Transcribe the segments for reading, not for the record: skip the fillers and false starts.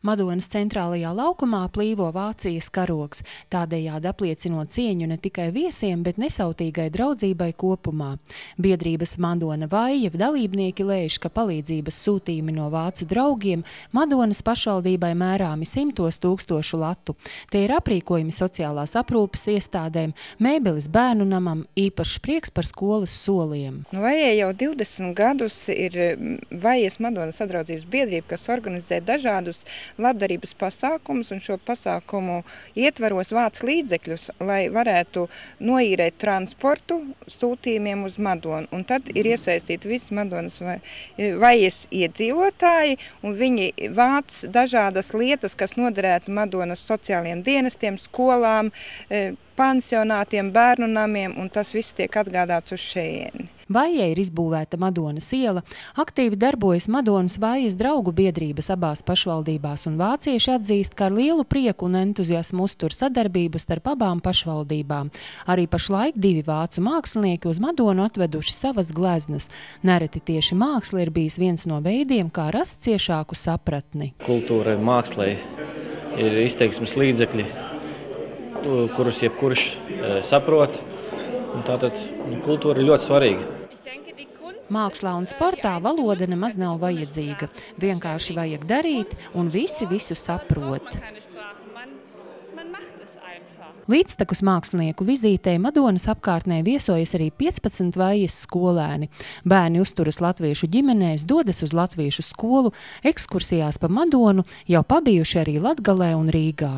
Madonas centrālajā laukumā plīvo Vācijas karogs, tādējādi apliecinot cieņu ne tikai viesiem, bet nesautīgai draudzībai kopumā. Biedrības Madona Vaija dalībnieki lēš, ka palīdzības sūtījumi no vācu draugiem Madonas pašvaldībai mērāmi 100 000 latu. Te ir aprīkojumi sociālās aprūpes iestādēm, mēbeles bērnu namam, īpašs prieks par skolas soliem. Vaijai jau 20 gadus ir Vaijas Madonas sadraudzības biedrība, kas organizē dažādus labdarības pasākumus, un šo pasākumu ietvaros vāc līdzekļus, lai varētu noīrēt transportu sūtījumiem uz Madonu. Un tad ir iesaistīti visi Madonas Vaijas iedzīvotāji, un viņi vāc dažādas lietas, kas noderētu Madonas sociālajiem dienestiem, skolām, pansionātiem, bērnu namiem, un tas viss tiek atgādāts uz šejieni. Vaijai ir izbūvēta Madonas iela, aktīvi darbojas Madonas Vaijas draugu biedrības abās pašvaldībās, un vācieši atzīst, ka ar lielu prieku un entuziasmu uztur sadarbību starp abām pašvaldībām. Arī pašlaik 2 vācu mākslinieki uz Madonu atveduši savas gleznas. Nereti tieši māksla ir bijis viens no veidiem, kā rast ciešāku sapratni. Kultūrai, mākslai ir izteiksmes līdzekļi, kurus jebkurš saprot. Tātad kultūra ir ļoti svarīga. Mākslā un sportā valoda nemaz nav vajadzīga. Vienkārši vajag darīt, un visi visu saprot. Līdztekus mākslinieku vizītei Madonas apkārtnē viesojas arī 15 Vaijas skolēni. Bērni uzturas latviešu ģimenēs, dodas uz latviešu skolu, ekskursijās pa Madonu, jau pabijuši arī Latgalē un Rīgā.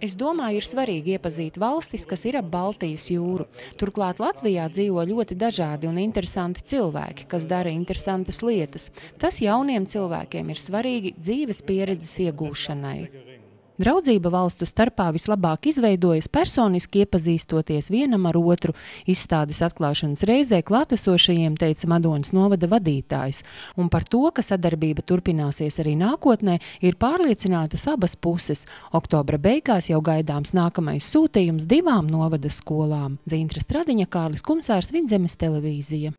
Es domāju, ir svarīgi iepazīt valstis, kas ir ap Baltijas jūru. Turklāt Latvijā dzīvo ļoti dažādi un interesanti cilvēki, kas dara interesantas lietas. Tas jauniem cilvēkiem ir svarīgi dzīves pieredzes iegūšanai. Draudzība valstu starpā vislabāk izveidojas personiski iepazīstoties vienam ar otru. Izstādes atklāšanas reizē klātesošajiem teica Madonas novada vadītājs. Un par to, ka sadarbība turpināsies arī nākotnē, ir pārliecinātas abas puses. Oktobra beigās jau gaidāms nākamais sūtījums 2 novada skolām. Dzīntra Stradiņa, Kārlis Kumsārs, Vidzemes televīzija.